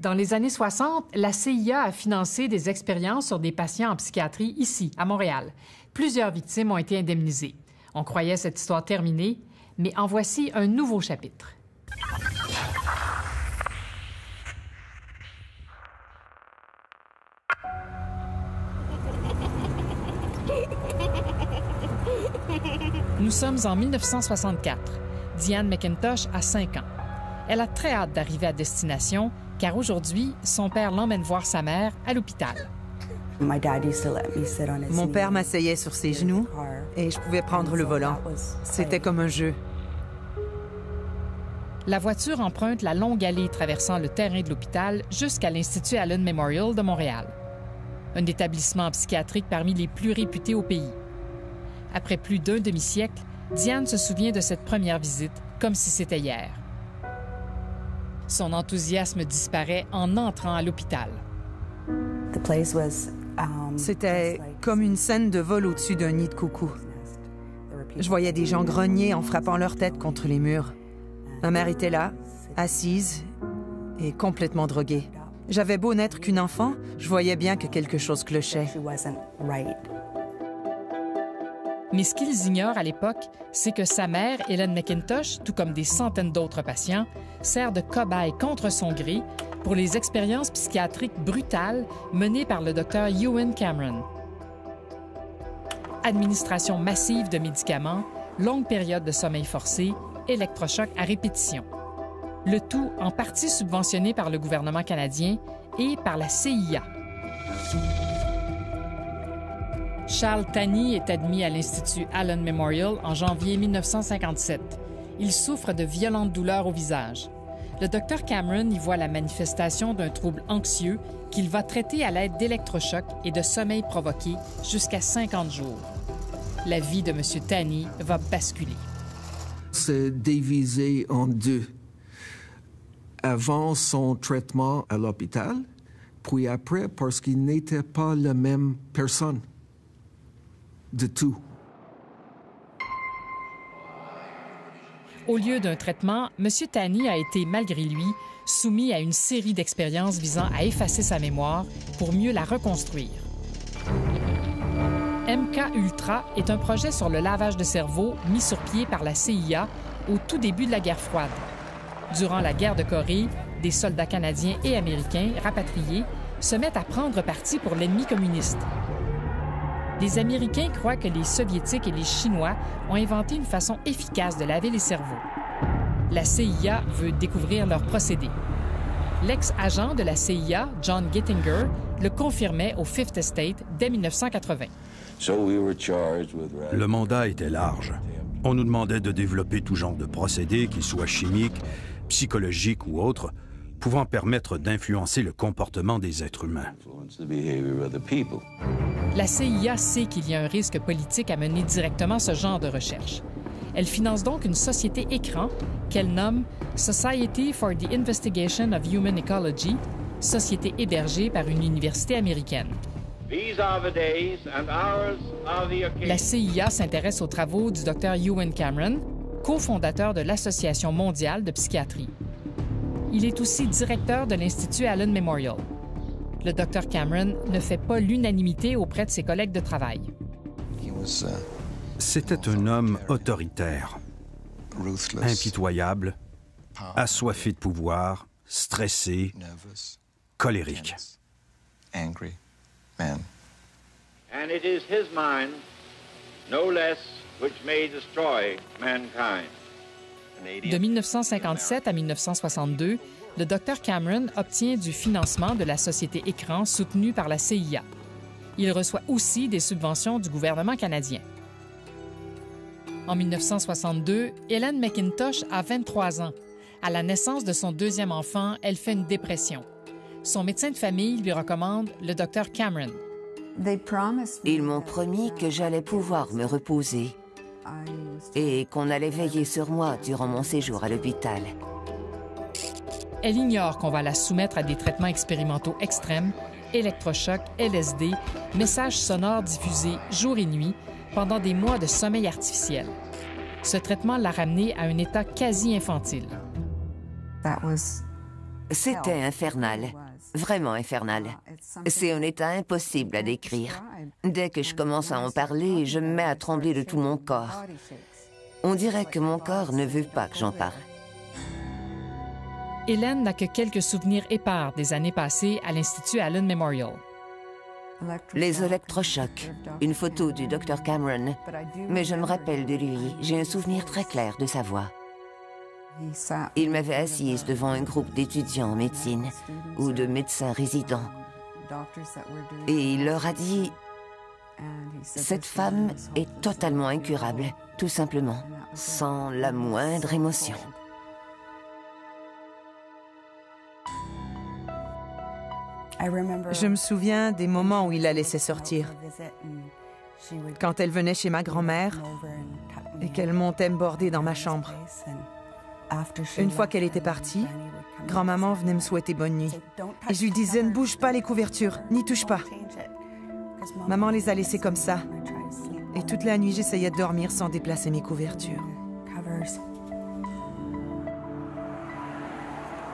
Dans les années 60, la CIA a financé des expériences sur des patients en psychiatrie ici, à Montréal. Plusieurs victimes ont été indemnisées. On croyait cette histoire terminée, mais en voici un nouveau chapitre. Nous sommes en 1964. Diane McIntosh a 5 ans. Elle a très hâte d'arriver à destination, car aujourd'hui, son père l'emmène voir sa mère à l'hôpital. Mon père m'asseyait sur ses genoux et je pouvais prendre le volant. C'était comme un jeu. La voiture emprunte la longue allée traversant le terrain de l'hôpital jusqu'à l'Institut Allen Memorial de Montréal, un établissement psychiatrique parmi les plus réputés au pays. Après plus d'un demi-siècle, Diane se souvient de cette première visite comme si c'était hier. Son enthousiasme disparaît en entrant à l'hôpital. C'était comme une scène de vol au-dessus d'un nid de coucou. Je voyais des gens grogner en frappant leur tête contre les murs. Ma mère était là, assise et complètement droguée. J'avais beau n'être qu'une enfant, je voyais bien que quelque chose clochait. Mais ce qu'ils ignorent à l'époque, c'est que sa mère, Helen McIntosh, tout comme des centaines d'autres patients, sert de cobaye contre son gré pour les expériences psychiatriques brutales menées par le docteur Ewen Cameron. Administration massive de médicaments, longue période de sommeil forcé, électrochocs à répétition. Le tout en partie subventionné par le gouvernement canadien et par la CIA. Charles Tani est admis à l'Institut Allen Memorial en janvier 1957. Il souffre de violentes douleurs au visage. Le docteur Cameron y voit la manifestation d'un trouble anxieux qu'il va traiter à l'aide d'électrochocs et de sommeil provoqué jusqu'à 50 jours. La vie de M. Tani va basculer. C'est divisé en deux. Avant son traitement à l'hôpital, puis après parce qu'il n'était pas la même personne. De tout. Au lieu d'un traitement, M. Tani a été, malgré lui, soumis à une série d'expériences visant à effacer sa mémoire pour mieux la reconstruire. MK Ultra est un projet sur le lavage de cerveau mis sur pied par la CIA au tout début de la guerre froide. Durant la guerre de Corée, des soldats canadiens et américains rapatriés se mettent à prendre parti pour l'ennemi communiste. Les Américains croient que les Soviétiques et les Chinois ont inventé une façon efficace de laver les cerveaux. La CIA veut découvrir leur procédé. L'ex-agent de la CIA, John Gittinger, le confirmait au Fifth Estate dès 1980. Le mandat était large. On nous demandait de développer tout genre de procédés, qu'ils soient chimiques, psychologiques ou autres, pouvant permettre d'influencer le comportement des êtres humains. La CIA sait qu'il y a un risque politique à mener directement ce genre de recherche. Elle finance donc une société écran qu'elle nomme Society for the Investigation of Human Ecology, société hébergée par une université américaine. La CIA s'intéresse aux travaux du Dr. Ewen Cameron, cofondateur de l'Association mondiale de psychiatrie. Il est aussi directeur de l'Institut Allen Memorial. Le Dr. Cameron ne fait pas l'unanimité auprès de ses collègues de travail. C'était un homme autoritaire, impitoyable, assoiffé de pouvoir, stressé, colérique. And it is his mind, no less, which may destroy mankind. De 1957 à 1962, le Dr. Cameron obtient du financement de la société Écran soutenue par la CIA. Il reçoit aussi des subventions du gouvernement canadien. En 1962, Helen McIntosh a 23 ans. À la naissance de son deuxième enfant, elle fait une dépression. Son médecin de famille lui recommande le Dr. Cameron. Ils m'ont promis que j'allais pouvoir me reposer et qu'on allait veiller sur moi durant mon séjour à l'hôpital. Elle ignore qu'on va la soumettre à des traitements expérimentaux extrêmes, électrochocs, LSD, messages sonores diffusés jour et nuit pendant des mois de sommeil artificiel. Ce traitement l'a ramenée à un état quasi infantile. C'était infernal, vraiment infernal. C'est un état impossible à décrire. Dès que je commence à en parler, je me mets à trembler de tout mon corps. On dirait que mon corps ne veut pas que j'en parle. Hélène n'a que quelques souvenirs épars des années passées à l'Institut Allen Memorial. Les électrochocs, une photo du Dr Cameron, mais je me rappelle de lui, j'ai un souvenir très clair de sa voix. Il m'avait assise devant un groupe d'étudiants en médecine ou de médecins résidents. Et il leur a dit « Cette femme est totalement incurable, tout simplement, sans la moindre émotion. » Je me souviens des moments où il la laissait sortir. Quand elle venait chez ma grand-mère et qu'elle montait me border dans ma chambre. Une fois qu'elle était partie, grand-maman venait me souhaiter bonne nuit. Et je lui disais, ne bouge pas les couvertures, n'y touche pas. Maman les a laissées comme ça. Et toute la nuit, j'essayais de dormir sans déplacer mes couvertures.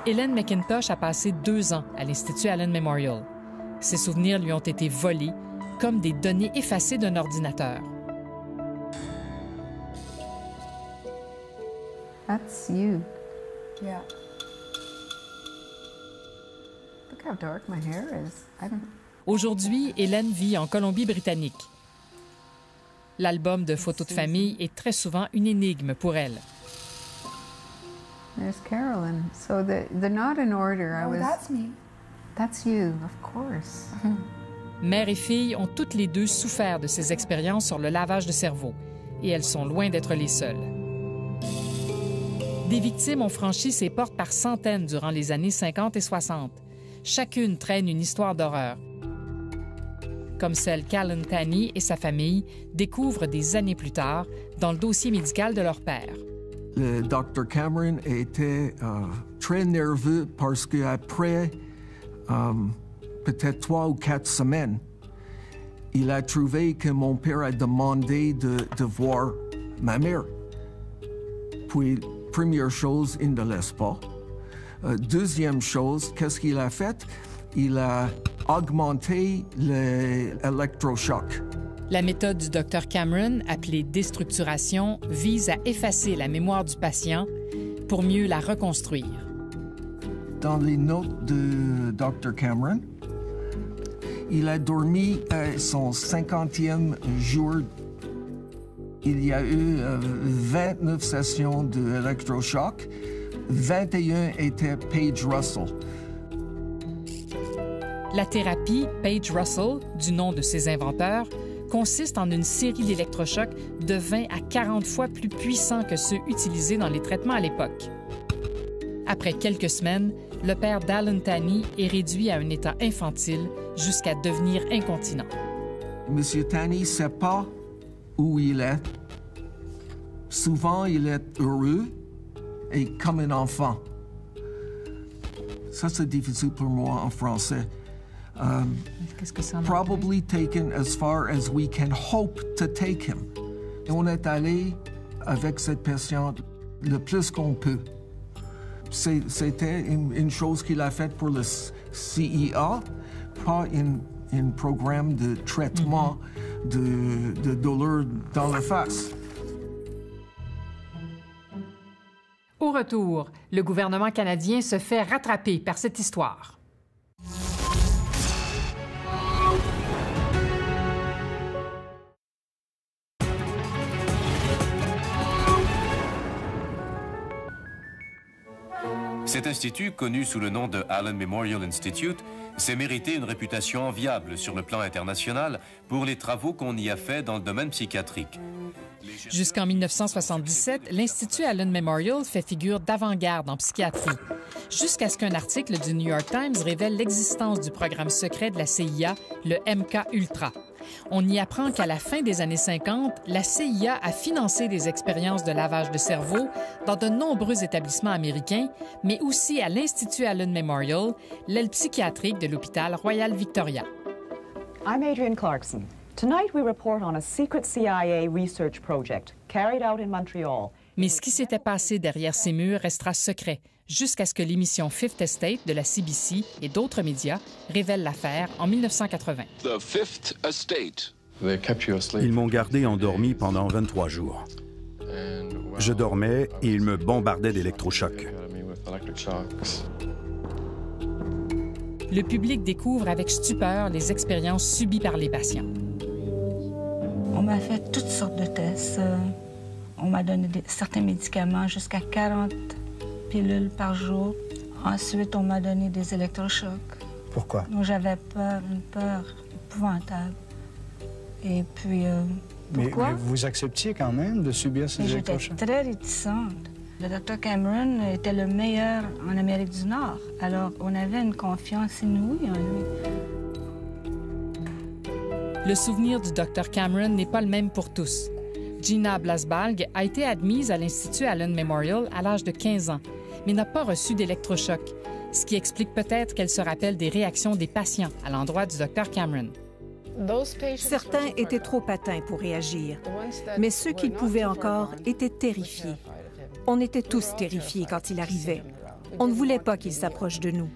Hélène McIntosh a passé 2 ans à l'Institut Allen Memorial. Ses souvenirs lui ont été volés, comme des données effacées d'un ordinateur. That's you. Yeah. Look how dark my hair is. Aujourd'hui, Hélène vit en Colombie-Britannique. L'album de photos de famille est très souvent une énigme pour elle. There's Carolyn. So they're not in order. That's me. That's you, of course. Mère et fille ont toutes les deux souffert de ces expériences sur le lavage de cerveau, et elles sont loin d'être les seules. Des victimes ont franchi ces portes par centaines durant les années 50 et 60. Chacune traîne une histoire d'horreur, comme celle qu'Alan Tanney et sa famille découvrent des années plus tard dans le dossier médical de leur père. Le Dr Cameron était très nerveux parce qu'après peut-être 3 ou 4 semaines, il a trouvé que mon père a demandé de voir ma mère. Puis, première chose, il ne laisse pas. Deuxième chose, qu'est-ce qu'il a fait? Il a augmenté l'électrochoc. La méthode du Dr Cameron, appelée déstructuration, vise à effacer la mémoire du patient pour mieux la reconstruire. Dans les notes de Dr Cameron, il a dormi à son 50e jour. Il y a eu 29 sessions d'électrochoc. 21 étaient Page Russell. La thérapie Page Russell, du nom de ses inventeurs, consiste en une série d'électrochocs de 20 à 40 fois plus puissants que ceux utilisés dans les traitements à l'époque. Après quelques semaines, le père d'Alan Tanney est réduit à un état infantile jusqu'à devenir incontinent. Monsieur Tanney ne sait pas où il est. Souvent, il est heureux et comme un enfant. Ça, c'est difficile pour moi en français. Qu'est-ce que c'est en Probably taken as far as we can hope to take him. Et on est allé avec cette patiente le plus qu'on peut. C'était une chose qu'il a faite pour le CIA, pas un programme de traitement de douleur dans la face. Au retour, le gouvernement canadien se fait rattraper par cette histoire. Cet institut, connu sous le nom de Allen Memorial Institute, s'est mérité une réputation enviable sur le plan international pour les travaux qu'on y a faits dans le domaine psychiatrique. Jusqu'en 1977, l'Institut Allen Memorial fait figure d'avant-garde en psychiatrie, jusqu'à ce qu'un article du New York Times révèle l'existence du programme secret de la CIA, le MK-Ultra. On y apprend qu'à la fin des années 50, la CIA a financé des expériences de lavage de cerveau dans de nombreux établissements américains, mais aussi à l'Institut Allen Memorial, l'aile psychiatrique de l'hôpital Royal Victoria. I'm Adrienne Clarkson. Tonight we report on a secret CIA research project carried out in Montreal. Mais ce qui s'était passé derrière ces murs restera secret jusqu'à ce que l'émission Fifth Estate de la CBC et d'autres médias révèle l'affaire en 1980. The Fifth Estate. Ils m'ont gardé endormi pendant 23 jours. Je dormais et ils me bombardaient d'électrochocs. Le public découvre avec stupeur les expériences subies par les patients. On m'a fait toutes sortes de tests. On m'a donné certains médicaments, jusqu'à 40 pilules par jour. Ensuite, on m'a donné des électrochocs. Pourquoi? Donc, j'avais peur, une peur épouvantable. Et puis, pourquoi? Mais vous acceptiez quand même de subir ces électrochocs? J'étais très réticente. Le Dr Cameron était le meilleur en Amérique du Nord. Alors, on avait une confiance inouïe en lui. Le souvenir du Dr Cameron n'est pas le même pour tous. Gina Blasbalg a été admise à l'Institut Allen Memorial à l'âge de 15 ans, mais n'a pas reçu d'électrochoc, ce qui explique peut-être qu'elle se rappelle des réactions des patients à l'endroit du Dr Cameron. Certains étaient trop atteints pour réagir, mais ceux qui le pouvaient encore étaient terrifiés. On était tous terrifiés quand il arrivait. On ne voulait pas qu'il s'approche de nous.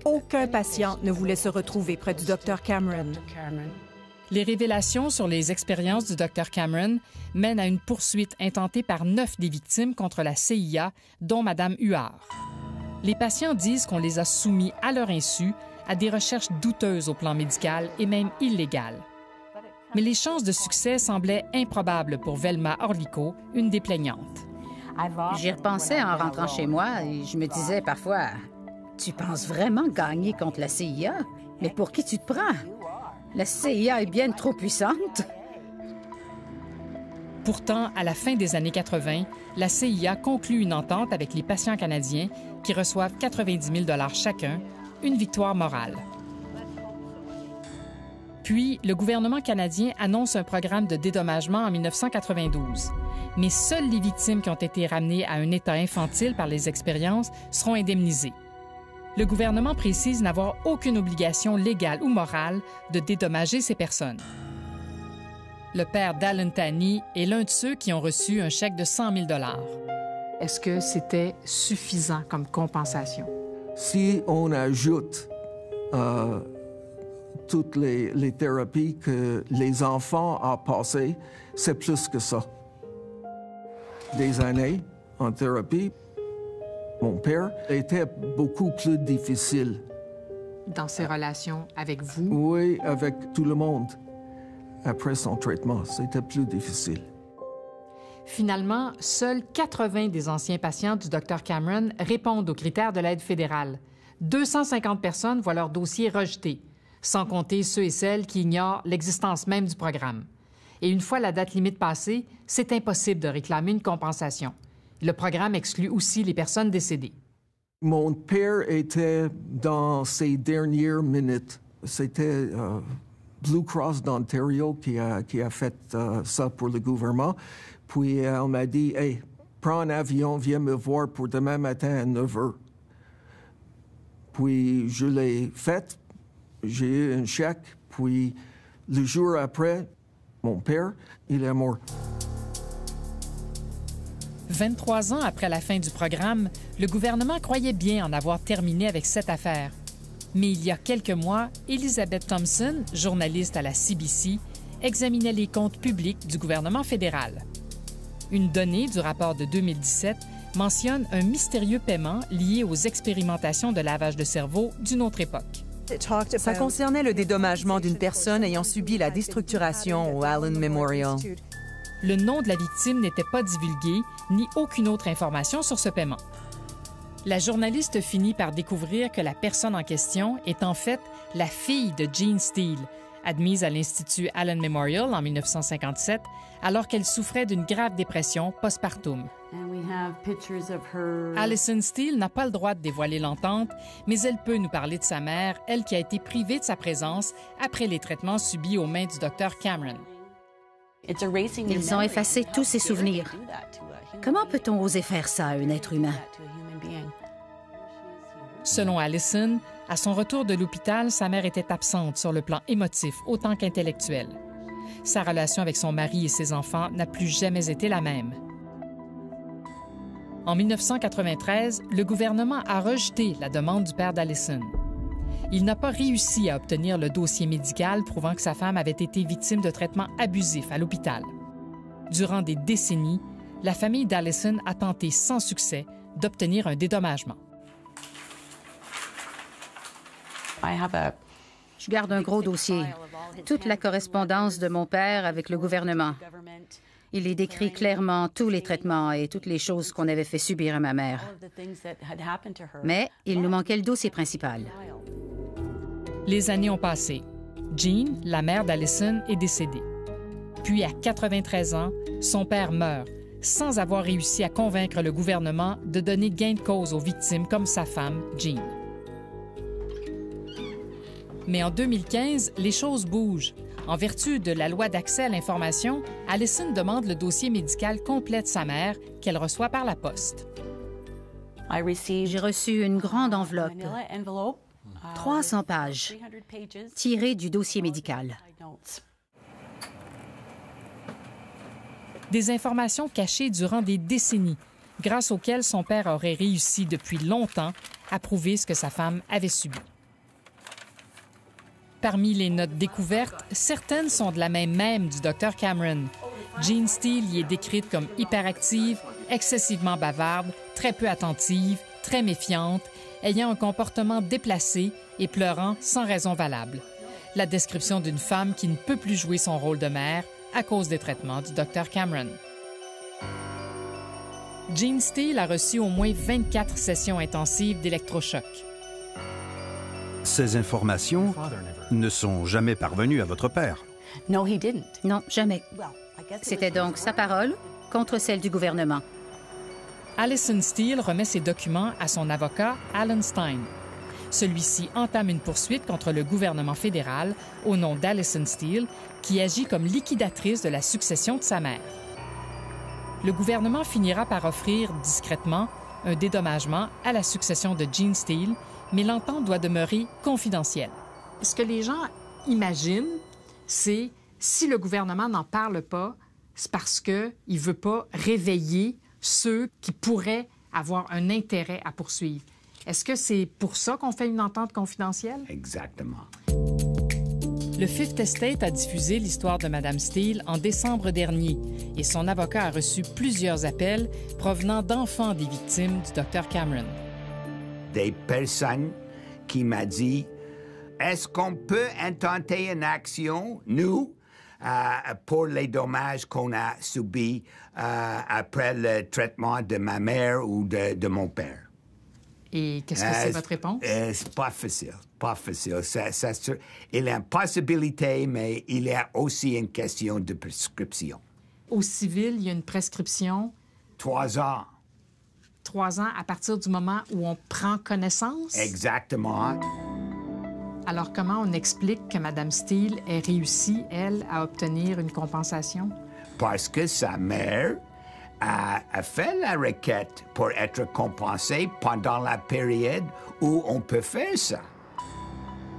Aucun patient ne voulait se retrouver près du Dr Cameron. Les révélations sur les expériences du Dr Cameron mènent à une poursuite intentée par 9 des victimes contre la CIA, dont Mme Huard. Les patients disent qu'on les a soumis à leur insu à des recherches douteuses au plan médical et même illégales. Mais les chances de succès semblaient improbables pour Velma Orlico, une des plaignantes. J'y repensais en rentrant chez moi et je me disais parfois, « Tu penses vraiment gagner contre la CIA? Mais pour qui tu te prends? La CIA est bien trop puissante. » Pourtant, à la fin des années 80, la CIA conclut une entente avec les patients canadiens qui reçoivent 90 000 $ chacun, une victoire morale. Puis, le gouvernement canadien annonce un programme de dédommagement en 1992. Mais seules les victimes qui ont été ramenées à un état infantile par les expériences seront indemnisées. Le gouvernement précise n'avoir aucune obligation légale ou morale de dédommager ces personnes. Le père d'Alan Tanney est l'un de ceux qui ont reçu un chèque de 100 000 $. Est-ce que c'était suffisant comme compensation? Si on ajoute toutes les thérapies que les enfants ont passées, c'est plus que ça. Des années en thérapie, mon père était beaucoup plus difficile. Dans ses relations avec vous? Oui, avec tout le monde. Après son traitement, c'était plus difficile. Finalement, seuls 80 des anciens patients du Dr Cameron répondent aux critères de l'aide fédérale. 250 personnes voient leur dossier rejeté, sans compter ceux et celles qui ignorent l'existence même du programme. Et une fois la date limite passée, c'est impossible de réclamer une compensation. Le programme exclut aussi les personnes décédées. Mon père était dans ses dernières minutes. C'était Blue Cross d'Ontario qui a fait ça pour le gouvernement. Puis elle m'a dit, « Hey, prends un avion, viens me voir pour demain matin à 9 h. » Puis je l'ai fait. J'ai eu un chèque. Puis le jour après, mon père, il est mort. 23 ans après la fin du programme, le gouvernement croyait bien en avoir terminé avec cette affaire. Mais il y a quelques mois, Elizabeth Thompson, journaliste à la CBC, examinait les comptes publics du gouvernement fédéral. Une donnée du rapport de 2017 mentionne un mystérieux paiement lié aux expérimentations de lavage de cerveau d'une autre époque. Ça concernait le dédommagement d'une personne ayant subi la déstructuration au Allen Memorial. Le nom de la victime n'était pas divulgué, ni aucune autre information sur ce paiement. La journaliste finit par découvrir que la personne en question est en fait la fille de Jean Steele, admise à l'Institut Allen Memorial en 1957, alors qu'elle souffrait d'une grave dépression postpartum. Alison Steele n'a pas le droit de dévoiler l'entente, mais elle peut nous parler de sa mère, elle qui a été privée de sa présence après les traitements subis aux mains du Dr Cameron. Ils ont effacé tous ses souvenirs. Comment peut-on oser faire ça à un être humain? Selon Alison, à son retour de l'hôpital, sa mère était absente sur le plan émotif autant qu'intellectuel. Sa relation avec son mari et ses enfants n'a plus jamais été la même. En 1993, le gouvernement a rejeté la demande du père d'Allison. Il n'a pas réussi à obtenir le dossier médical prouvant que sa femme avait été victime de traitements abusifs à l'hôpital. Durant des décennies, la famille d'Allison a tenté sans succès d'obtenir un dédommagement. Je garde un gros dossier. Toute la correspondance de mon père avec le gouvernement. Il y décrit clairement tous les traitements et toutes les choses qu'on avait fait subir à ma mère. Mais il nous manquait le dossier principal. Les années ont passé. Jean, la mère d'Allison, est décédée. Puis, à 93 ans, son père meurt, sans avoir réussi à convaincre le gouvernement de donner gain de cause aux victimes comme sa femme, Jean. Mais en 2015, les choses bougent. En vertu de la loi d'accès à l'information, Allison demande le dossier médical complet de sa mère qu'elle reçoit par la poste. J'ai reçu une grande enveloppe, 300 pages, tirées du dossier médical. Des informations cachées durant des décennies, grâce auxquelles son père aurait réussi depuis longtemps à prouver ce que sa femme avait subi. Parmi les notes découvertes, certaines sont de la même du Dr Cameron. Jean Steele y est décrite comme hyperactive, excessivement bavarde, très peu attentive, très méfiante, ayant un comportement déplacé et pleurant sans raison valable. La description d'une femme qui ne peut plus jouer son rôle de mère à cause des traitements du Dr Cameron. Jean Steele a reçu au moins 24 sessions intensives d'électrochoc. Ces informations ne sont jamais parvenues à votre père. Non, jamais. C'était donc sa parole contre celle du gouvernement. Allison Steele remet ses documents à son avocat, Alan Stein. Celui-ci entame une poursuite contre le gouvernement fédéral au nom d'Allison Steele, qui agit comme liquidatrice de la succession de sa mère. Le gouvernement finira par offrir discrètement un dédommagement à la succession de Jean Steele, mais l'entente doit demeurer confidentielle. Ce que les gens imaginent, c'est si le gouvernement n'en parle pas, c'est parce qu'il ne veut pas réveiller ceux qui pourraient avoir un intérêt à poursuivre. Est-ce que c'est pour ça qu'on fait une entente confidentielle? Exactement. Le Fifth Estate a diffusé l'histoire de Mme Steele en décembre dernier et son avocat a reçu plusieurs appels provenant d'enfants des victimes du Dr Cameron. Des personnes qui m'ont dit « Est-ce qu'on peut intenter une action, nous, pour les dommages qu'on a subis après le traitement de ma mère ou de mon père? » Et qu'est-ce que c'est votre réponse? C'est pas facile, pas facile. Il y a une possibilité, mais il y a aussi une question de prescription. Au civil, il y a une prescription? 3 ans. 3 ans à partir du moment où on prend connaissance? Exactement. Alors, comment on explique que Mme Steele ait réussi, elle, à obtenir une compensation? Parce que sa mère a fait la requête pour être compensée pendant la période où on peut faire ça.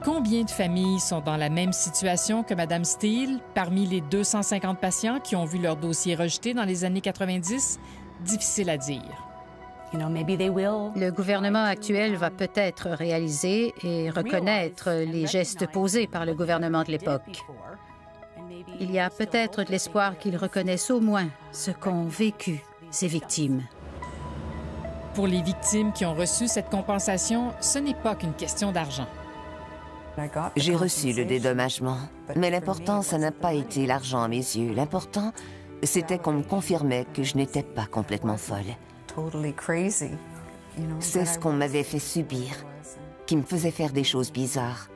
Combien de familles sont dans la même situation que Mme Steele parmi les 250 patients qui ont vu leur dossier rejeté dans les années 90? Difficile à dire. Le gouvernement actuel va peut-être réaliser et reconnaître les gestes posés par le gouvernement de l'époque. Il y a peut-être de l'espoir qu'ils reconnaissent au moins ce qu'ont vécu ces victimes. Pour les victimes qui ont reçu cette compensation, ce n'est pas qu'une question d'argent. J'ai reçu le dédommagement, mais l'important, ça n'a pas été l'argent à mes yeux. L'important, c'était qu'on me confirmait que je n'étais pas complètement folle. C'est ce qu'on m'avait fait subir, qui me faisait faire des choses bizarres,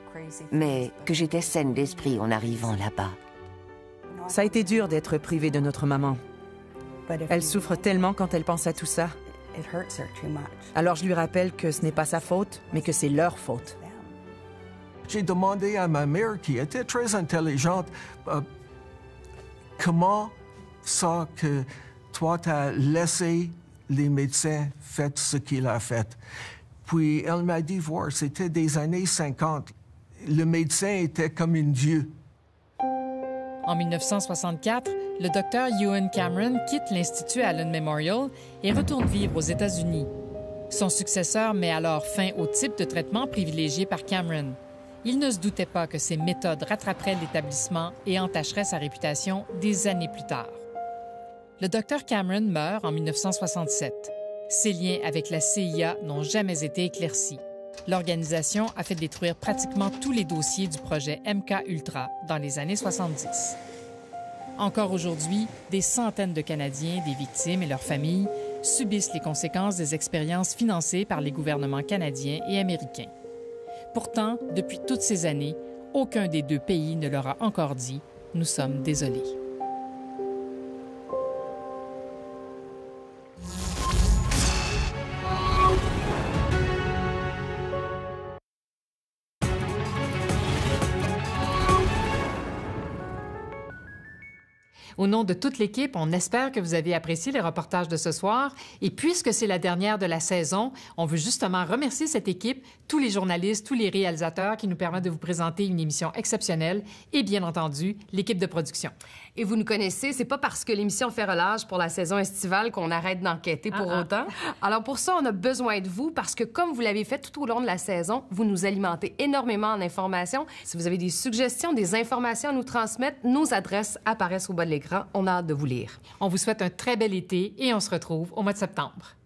mais que j'étais saine d'esprit en arrivant là-bas. Ça a été dur d'être privée de notre maman. Elle souffre tellement quand elle pense à tout ça. Alors je lui rappelle que ce n'est pas sa faute, mais que c'est leur faute. J'ai demandé à ma mère, qui était très intelligente, comment ça que toi, t'as laissé les médecins faire ce qu'il a fait. Puis elle m'a dit, voir, c'était des années 50. Le médecin était comme un dieu. En 1964, le docteur Ewan Cameron quitte l'Institut Allen Memorial et retourne vivre aux États-Unis. Son successeur met alors fin au type de traitement privilégié par Cameron. Il ne se doutait pas que ces méthodes rattraperaient l'établissement et entacheraient sa réputation des années plus tard. Le docteur Cameron meurt en 1967. Ses liens avec la CIA n'ont jamais été éclaircis. L'organisation a fait détruire pratiquement tous les dossiers du projet MK-Ultra dans les années 70. Encore aujourd'hui, des centaines de Canadiens, des victimes et leurs familles subissent les conséquences des expériences financées par les gouvernements canadiens et américains. Pourtant, depuis toutes ces années, aucun des deux pays ne leur a encore dit « Nous sommes désolés ». Au nom de toute l'équipe, on espère que vous avez apprécié les reportages de ce soir. Et puisque c'est la dernière de la saison, on veut justement remercier cette équipe, tous les journalistes, tous les réalisateurs qui nous permettent de vous présenter une émission exceptionnelle et bien entendu, l'équipe de production. Et vous nous connaissez, c'est pas parce que l'émission fait relâche pour la saison estivale qu'on arrête d'enquêter pour autant. Alors pour ça, on a besoin de vous parce que comme vous l'avez fait tout au long de la saison, vous nous alimentez énormément en informations. Si vous avez des suggestions, des informations à nous transmettre, nos adresses apparaissent au bas de l'écran. On a hâte de vous lire. On vous souhaite un très bel été et on se retrouve au mois de septembre.